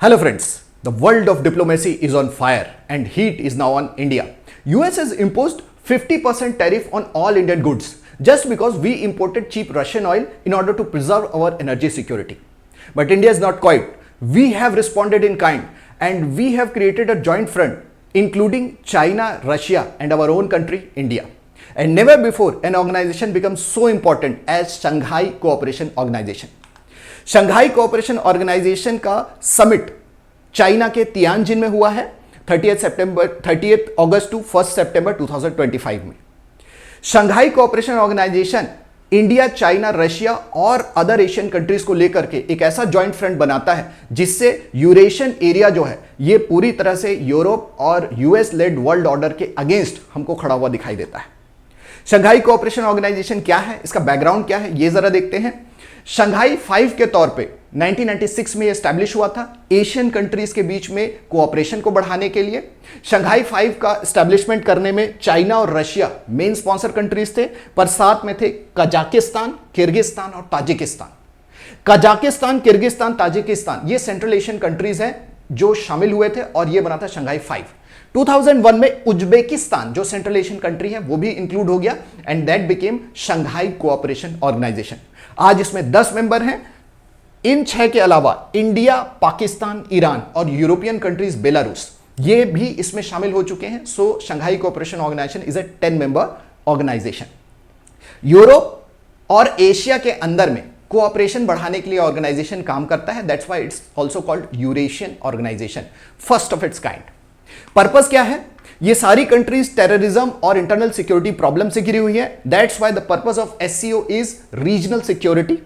Hello friends, the world of diplomacy is on fire and heat is now on India. US has imposed 50% tariff on all Indian goods just because we imported cheap Russian oil in order to preserve our energy security. But India is not quiet. We have responded in kind and we have created a joint front including China, Russia and our own country, India. And never before an organization becomes so important as Shanghai Cooperation Organization. Shanghai cooperation organization का summit China के Tianjin में हुआ है 30 अगस्त to 1 सितंबर 2025 में। Shanghai cooperation organization India, China, Russia और other Asian countries को लेकर के एक ऐसा जॉइंट फ्रंट बनाता है जिससे यूरेशियन एरिया जो है ये पूरी तरह से यूरोप और यूएस लेड वर्ल्ड ऑर्डर के अगेंस्ट हमको खड़ा हुआ दिखाई देता है। शंघाई कोऑपरेशन ऑर्गेनाइजेशन क्या है, इसका बैकग्राउंड क्या है, ये जरा देखते हैं। शंघाई 5 के तौर पे 1996 में एस्टैब्लिश हुआ था एशियन कंट्रीज के बीच में कोऑपरेशन को बढ़ाने के लिए। शंघाई 5 का एस्टैब्लिशमेंट करने में चाइना और रशिया मेन स्पॉन्सर कंट्रीज थे, पर साथ में थे कजाकिस्तान, किर्गिस्तान और ताजिकिस्तान। कजाकिस्तान, किर्गिस्तान, ताजिकिस्तान ये सेंट्रल एशियन कंट्रीज हैं जो शामिल हुए थे और ये बना था शंघाई 5। 2001 में उज्बेकिस्तान जो सेंट्रल एशियन कंट्री है वो भी इंक्लूड हो गया and that became Shanghai cooperation organisation. आज इसमें 10 मेंबर हैं। इन 6 के अलावा इंडिया, पाकिस्तान, ईरान और यूरोपियन कंट्रीज बेलारूस ये भी इसमें शामिल हो चुके हैं। So Shanghai cooperation organisation is a 10 member organisation. Europe और एशिया के अंदर में कोऑपरेशन बढ़ाने के लिए ऑर्गेनाइजेशन काम करता है। That's why it's also called Eurasian organization, first of its kind. Purpose क्या है? ये सारी कंट्रीज टेररिज्म और इंटरनल सिक्योरिटी प्रॉब्लम से घिरी हुई है। That's why the purpose of SCO is regional security,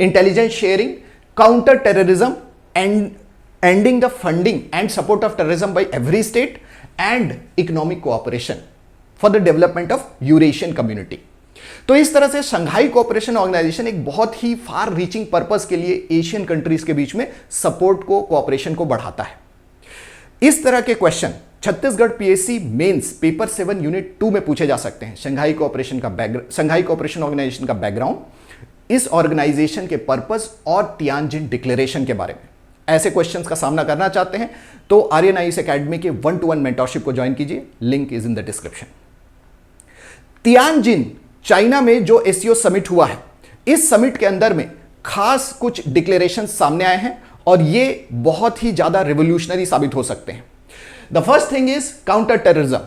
intelligence sharing, counter terrorism and ending the funding and support of terrorism by every state and economic cooperation for the development of Eurasian community. तो इस तरह से Shanghai cooperation organisation एक बहुत ही far reaching purpose के लिए Asian countries के बीच में सपोर्ट को, कोऑपरेशन को बढ़ाता है। इस तरह के question Chhattisgarh PSC mains paper 7 unit 2 में पूछे जा सकते हैं। शंघाई कोऑपरेशन ऑर्गेनाइजेशन का बैकग्राउंड, इस ऑर्गेनाइजेशन के पर्पस और तियानजिन डिक्लेरेशन के बारे में। ऐसे क्वेश्चंस का सामना करना चाहते हैं तो आर्यन आईएएस एकेडमी के 1-to-1 मेंटरशिप को ज्वाइन कीजिए, link is in the description. Tianjin China में जो एससीओ समिट हुआ है, इस समिट के अंदर में खास कुछ डिक्लेरेशन सामने आए हैं और ये बहुत ही ज्यादा रिवोल्यूशनरी साबित हो सकते हैं। The first thing is counter terrorism.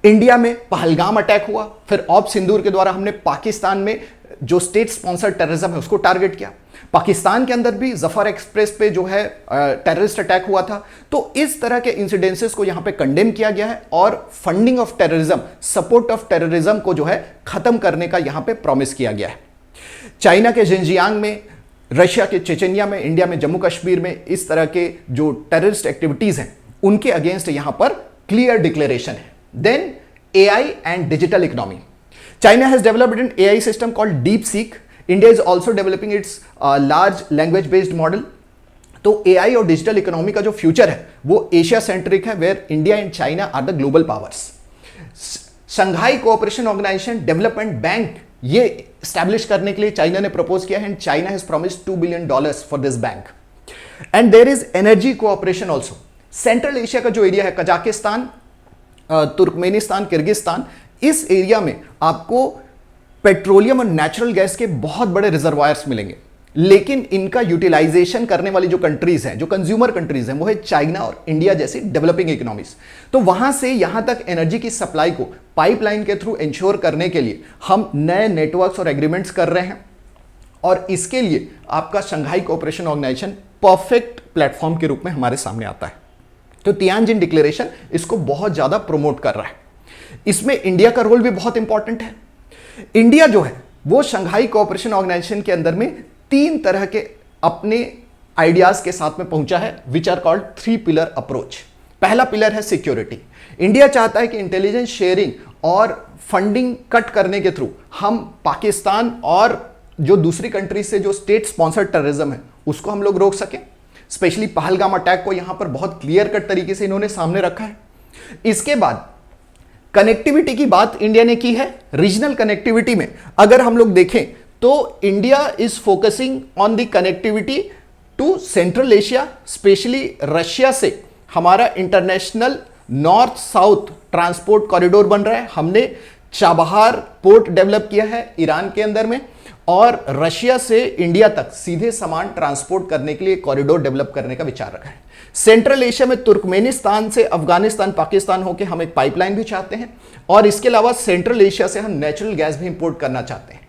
India में पहलगाम अटैक हुआ, फिर ऑप सिंदूर के द्वारा हमने पाकिस्तान में जो स्टेट स्पॉन्सर्ड टेररिज्म है उसको टारगेट किया। पाकिस्तान के अंदर भी जफर एक्सप्रेस पे जो है टेररिस्ट अटैक हुआ था। तो इस तरह के इंसिडेंसेस को यहां पे कंडेम किया गया है और funding of terrorism, support of terrorism को जो है खत्म करने का यहां पे प्रॉमिस किया गया है। चाइना के जिनजियांग में, रशिया के चेचेनिया में, इंडिया में जम्मू कश्मीर में इस तरह के जो टेररिस्ट एक्टिविटीज हैं उनके अगेंस्ट यहां पर क्लियर डिक्लेरेशन है। Then AI and digital economy. China has developed an AI system called DeepSeek. India is also developing its large language based model. तो AI और डिजिटल इकोनॉमी का जो फ्यूचर है वो एशिया सेंट्रिक है, where India and China are the global powers. Shanghai cooperation organization development bank ये establish करने के लिए चाइना ने प्रपोज किया है and China has promised $2 billion for this bank. And there is energy cooperation also. Central Asia का जो area है, कजाकिस्तान, तुर्कमेनिस्तान, किर्गिस्तान, इस एरिया में आपको पेट्रोलियम और नेचुरल गैस के बहुत बड़े रिजर्वायर्स मिलेंगे, लेकिन इनका यूटिलाइजेशन करने वाली जो कंट्रीज हैं, जो कंज्यूमर कंट्रीज हैं, वो है चाइना और इंडिया जैसी डेवलपिंग इकोनॉमीज। तो वहां से यहां तक एनर्जी की सप्लाई को पाइपलाइन के थ्रू इंश्योर करने के लिए हम नए नेटवर्क्स और एग्रीमेंट्स कर रहे हैं और इसके लिए आपका Shanghai cooperation organization perfect platform के रूप में हमारे सामने आता है। तो तियानजिन डिक्लेरेशन इसको बहुत ज्यादा प्रमोट कर रहा है। इसमें इंडिया का रोल भी बहुत इंपॉर्टेंट है। इंडिया जो है वो शंघाई कोऑपरेशन ऑर्गेनाइजेशन के अंदर में 3 तरह के अपने आइडियाज के साथ में पहुंचा है, which are called 3 pillar approach. पहला पिलर है सिक्योरिटी। इंडिया चाहता है कि इंटेलिजेंस शेयरिंग और फंडिंग कट करने के थ्रू हम पाकिस्तान और जो दूसरी कंट्री से जो स्टेट स्पॉन्सर्ड टेररिज्म है उसको हम लोग रोक सकें। स्पेशली पहलगाम अटैक को यहां पर बहुत क्लियर कट तरीके से इन्होंने सामने रखा है। इसके बाद कनेक्टिविटी की बात इंडिया ने की है। रीजनल कनेक्टिविटी में अगर हम लोग देखें तो India is focusing on the connectivity to central Asia, specially Russia से हमारा international north south transport corridor बन रहा है। हमने चाबहार पोर्ट डेवलप किया है ईरान के अंदर में, और रशिया से इंडिया तक सीधे सामान ट्रांसपोर्ट करने के लिए कॉरिडोर डेवलप करने का विचार रखा है। सेंट्रल एशिया में तुर्कमेनिस्तान से अफगानिस्तान पाकिस्तान होकर हम एक पाइपलाइन भी चाहते हैं, और इसके अलावा सेंट्रल एशिया से हम नेचुरल गैस भी इंपोर्ट करना चाहते हैं।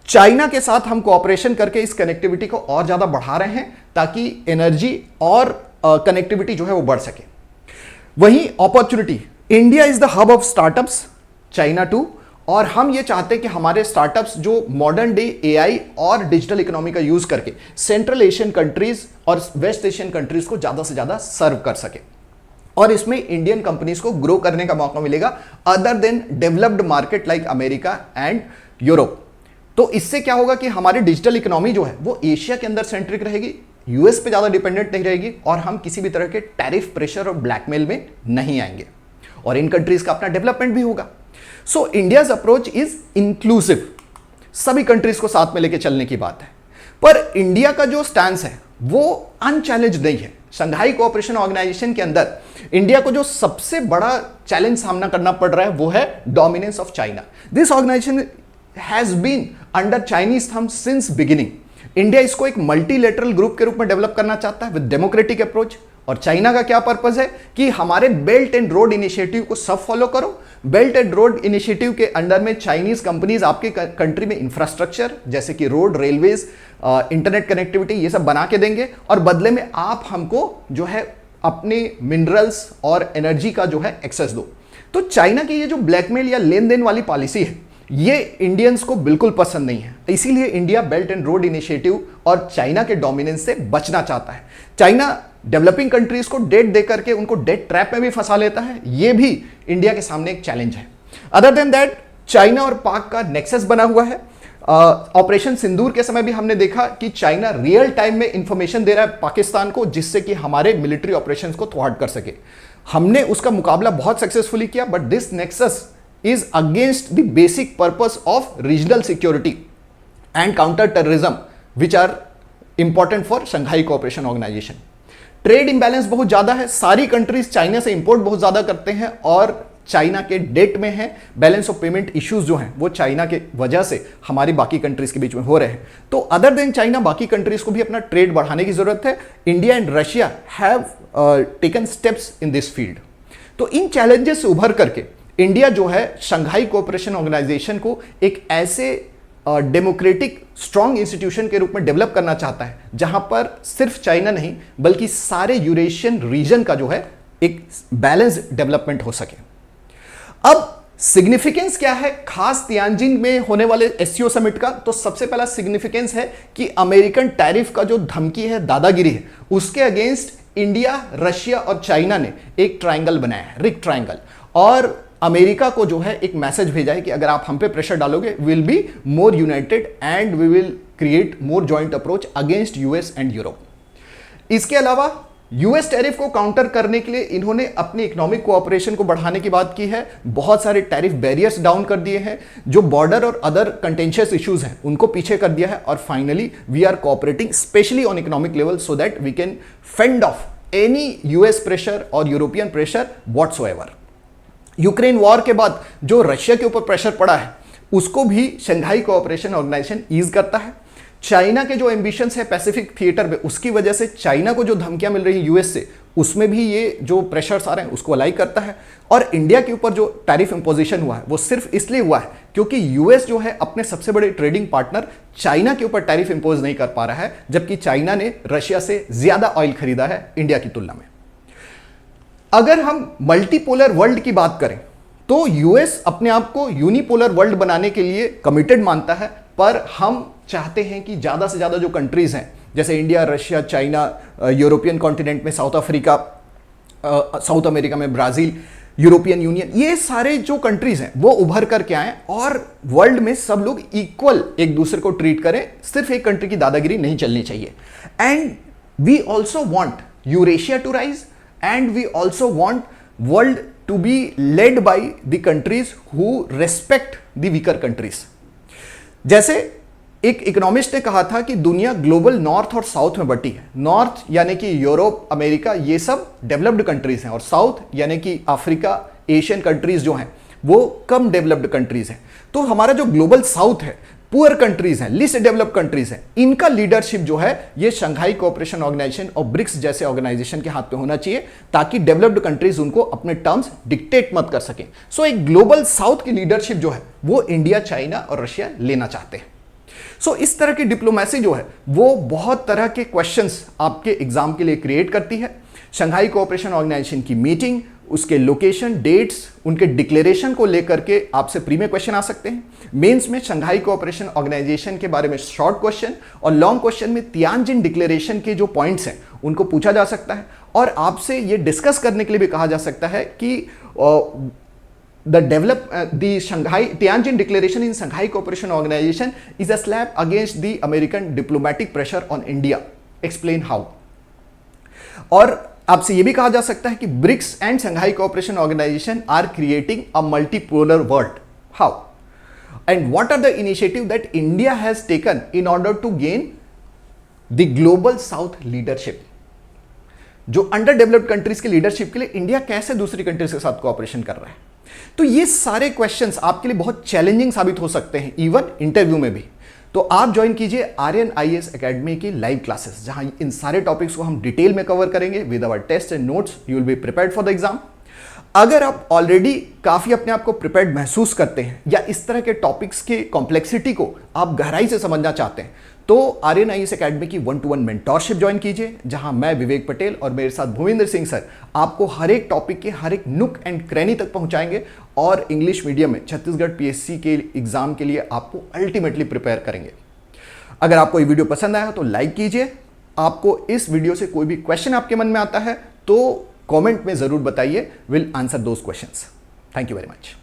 चाइना के साथ हम कोऑपरेशन करके इस कनेक्टिविटी को और ज्यादा बढ़ा रहे हैं ताकि एनर्जी और कनेक्टिविटी जो है वो बढ़ सके। वहीं opportunity, India is the hub of startups, China too, और हम ये चाहते हैं कि हमारे स्टार्टअप्स जो मॉडर्न डे एआई और डिजिटल इकोनॉमी का यूज करके सेंट्रल एशियन कंट्रीज और वेस्ट एशियन कंट्रीज को ज्यादा से ज्यादा सर्व कर सके, और इसमें इंडियन कंपनीज को ग्रो करने का मौका मिलेगा other than developed market like America and Europe. तो इससे क्या होगा कि हमारी डिजिटल इकोनॉमी जो है वो एशिया के अंदर सेंट्रिक रहेगी, यूएस पे ज्यादा डिपेंडेंट नहीं रहेगी, और हम किसी भी तरह के टैरिफ प्रेशर और ब्लैकमेल में नहीं आएंगे, और इन कंट्रीज का अपना डेवलपमेंट भी होगा। सो इंडियाज अप्रोच इज इंक्लूसिव, सभी कंट्रीज को साथ में लेके चलने की बात है। पर इंडिया का जो स्टैंस है वो अनचैलेंज नहीं है। शंघाई कोऑपरेशन ऑर्गेनाइजेशन के अंदर इंडिया को जो सबसे बड़ा चैलेंज सामना करना पड़ रहा है वो है dominance of China. This organization has been under Chinese thumb since beginning. India इसको एक मल्टीलेटरल ग्रुप के रूप में डेवलप करना चाहता है विद डेमोक्रेटिक अप्रोच, और चाइना का क्या पर्पस है कि हमारे बेल्ट एंड रोड इनिशिएटिव को सब फॉलो करो। बेल्ट एंड रोड इनिशिएटिव के अंडर में चाइनीज कंपनीज आपके कंट्री में इंफ्रास्ट्रक्चर जैसे कि रोड, रेलवेज, इंटरनेट कनेक्टिविटी ये सब बना के देंगे, और बदले में आप हमको जो है अपने मिनरल्स और एनर्जी का जो है एक्सेस दो। तो चाइना की ये जो ब्लैकमेल या लेन देन वाली पॉलिसी है ये इंडियंस को बिल्कुल पसंद नहीं है, इसीलिए India belt and road initiative और चाइना के डोमिनेंस से बचना चाहता है। चाइना डेवलपिंग कंट्रीज को डेट देकर के उनको डेट ट्रैप में भी फंसा लेता है, ये भी इंडिया के सामने एक चैलेंज है। अदर देन दैट चाइना और पाक का नेक्सस बना हुआ है। ऑपरेशन सिंदूर के समय भी हमने देखा कि चाइना रियल टाइम में इंफॉर्मेशन दे रहा है पाकिस्तान को, जिससे कि हमारे मिलिट्री ऑपरेशंस को थ्वार्ट कर सके। हमने उसका मुकाबला बहुत सक्सेसफुली किया, but this nexus is against the basic purpose of regional security and counter terrorism which are important for Shanghai Cooperation Organization. Trade imbalance बहुत ज्यादा है, सारी कंट्रीज चाइना से इंपोर्ट बहुत ज्यादा करते हैं और चाइना के डेट में है। बैलेंस ऑफ पेमेंट इश्यूज जो हैं वो चाइना के वजह से हमारी बाकी कंट्रीज के बीच में हो रहे हैं। तो अदर देन चाइना बाकी कंट्रीज को भी अपना ट्रेड बढ़ाने की जरूरत है। India and Russia have taken steps in this field. तो इन चैलेंजेस से उभर करके इंडिया जो है शंघाई कोऑपरेशन ऑर्गेनाइजेशन को एक ऐसे डेमोक्रेटिक स्ट्रॉन्ग इंस्टीट्यूशन के रूप में डेवलप करना चाहता है जहां पर सिर्फ चाइना नहीं बल्कि सारे यूरेशियन रीजन का जो है एक बैलेंस डेवलपमेंट हो सके। अब सिग्निफिकेंस क्या है खास तियानजिन में होने वाले एससीओ समिट का? तो सबसे पहला सिग्निफिकेंस है कि अमेरिकन टैरिफ का जो धमकी है, दादागिरी है, उसके अगेंस्ट इंडिया, रशिया और चाइना ने एक ट्रायंगल बनाया है, रिग ट्रायंगल, और अमेरिका को जो है एक मैसेज भेजा है कि अगर आप हम पे प्रेशर डालोगे will be more united and we will create more joint approach against US and Europe. इसके अलावा यूएस टैरिफ को काउंटर करने के लिए इन्होंने अपनी इकोनॉमिक कोऑपरेशन को बढ़ाने की बात की है। बहुत सारे टैरिफ बैरियर्स डाउन कर दिए हैं, जो बॉर्डर और अदर कंटेंशियस इश्यूज हैं उनको पीछे कर दिया है, और finally we are cooperating specially on economic level so that we can fend off any US pressure और European pressure whatsoever. Ukraine war के बाद जो रशिया के ऊपर प्रेशर पड़ा है उसको भी शंघाई कोऑपरेशन ऑर्गेनाइजेशन ईज करता है। चाइना के जो एम्बिशंस है पैसिफिक थिएटर में, उसकी वजह से चाइना को जो धमकियां मिल रही हैं यूएस से, उसमें भी ये जो प्रेशर्स आ रहे हैं उसको अलाई करता है। और इंडिया के ऊपर जो टैरिफ इंपोजिशन हुआ है वो सिर्फ इसलिए हुआ है क्योंकि यूएस जो है अपने सबसे बड़े ट्रेडिंग पार्टनर चाइना के ऊपर टैरिफ इंपोज नहीं कर पा रहा है, जबकि चाइना ने रशिया से ज्यादा ऑयल खरीदा है इंडिया की तुलना में। अगर हम मल्टीपोलर वर्ल्ड की बात करें तो यूएस अपने आप को यूनिपोलर वर्ल्ड बनाने के लिए कमिटेड मानता है, पर हम चाहते हैं कि ज्यादा से ज्यादा जो कंट्रीज हैं जैसे India, Russia, China, European continent में साउथ अफ्रीका, साउथ अमेरिका में ब्राजील, यूरोपियन यूनियन, ये सारे जो कंट्रीज हैं वो उभर करके आए और वर्ल्ड में सब लोग इक्वल एक दूसरे को ट्रीट करें। सिर्फ एक कंट्री की दादागिरी नहीं चलनी चाहिए। And we also want Eurasia to rise and we also want world to be led by the countries who respect the weaker countries. जैसे एक इकोनॉमिस्ट ने कहा था कि दुनिया ग्लोबल नॉर्थ और साउथ में बटी है। नॉर्थ यानी कि यूरोप, अमेरिका, ये सब डेवलप्ड कंट्रीज हैं, और साउथ यानी कि अफ्रीका, एशियन कंट्रीज जो हैं वो कम डेवलप्ड कंट्रीज हैं। तो हमारा जो ग्लोबल साउथ है, पुअर कंट्रीज हैं, लिस्ट डेवलप्ड कंट्रीज हैं, इनका लीडरशिप जो है ये शंघाई कोऑपरेशन ऑर्गेनाइजेशन और ब्रिक्स जैसे ऑर्गेनाइजेशन के हाथ पे होना चाहिए, ताकि डेवलप्ड कंट्रीज उनको अपने टर्म्स डिक्टेट मत कर सकें। सो एक ग्लोबल साउथ की लीडरशिप जो है वो इंडिया, चाइना और रशिया लेना चाहते हैं। सो इस तरह की डिप्लोमेसी जो है वो बहुत तरह के क्वेश्चंस आपके एग्जाम के लिए क्रिएट करती है। शंघाई कोऑपरेशन ऑर्गेनाइजेशन की मीटिंग, उसके लोकेशन, डेट्स, उनके डिक्लेरेशन को लेकर के आपसे प्री में क्वेश्चन आ सकते हैं। मेंस में शंघाई कोऑपरेशन ऑर्गेनाइजेशन के बारे में शॉर्ट क्वेश्चन, और लॉन्ग क्वेश्चन में तियानजिन डिक्लेरेशन के जो पॉइंट्स हैं उनको पूछा जा सकता है, और आपसे ये डिस्कस करने के लिए भी कहा जा सकता है कि the Shanghai Tianjin Declaration in Shanghai Cooperation Organization is a slap against the American diplomatic pressure on India. Explain how. और आपसे यह भी कहा जा सकता है कि BRICS and Shanghai cooperation organization are creating a multipolar world. How? And what are the initiative that India has taken in order to gain the global south leadership. जो अंडर डेवलप्ड कंट्रीज के leadership के लिए India कैसे दूसरी countries के साथ cooperation कर रहा है. तो ये सारे क्वेश्चंस आपके लिए बहुत चैलेंजिंग साबित हो सकते हैं, इवन इंटरव्यू में भी. तो आप ज्वाइन कीजिए आर्यन आईएएस एकेडमी की लाइव क्लासेस, जहां इन सारे टॉपिक्स को हम डिटेल में कवर करेंगे with our test and notes. You will be prepared for the exam. अगर आप ऑलरेडी काफी अपने आप को प्रिपेयर्ड महसूस करते हैं, या इस तरह के टॉपिक्स की कॉम्प्लेक्सिटी को आप गहराई से समझना चाहते हैं, तो आर्यन आईएएस एकेडमी की 1-to-1 मेंटोरशिप ज्वाइन कीजिए, जहां मैं विवेक पटेल और मेरे साथ भूविंदर सिंह सर आपको हर एक टॉपिक के हर एक नुक एंड क्रैनी तक पहुंचाएंगे, और इंग्लिश मीडियम में छत्तीसगढ़ पीएससी के एग्जाम के लिए आपको अल्टीमेटली प्रिपेयर करेंगे. अगर आपको ये वीडियो पसंद आया तो लाइक कीजिए. आपको इस वीडियो से कोई भी क्वेश्चन आपके मन में आता है तो कमेंट में जरूर बताइए. Will answer those questions. Thank you very much.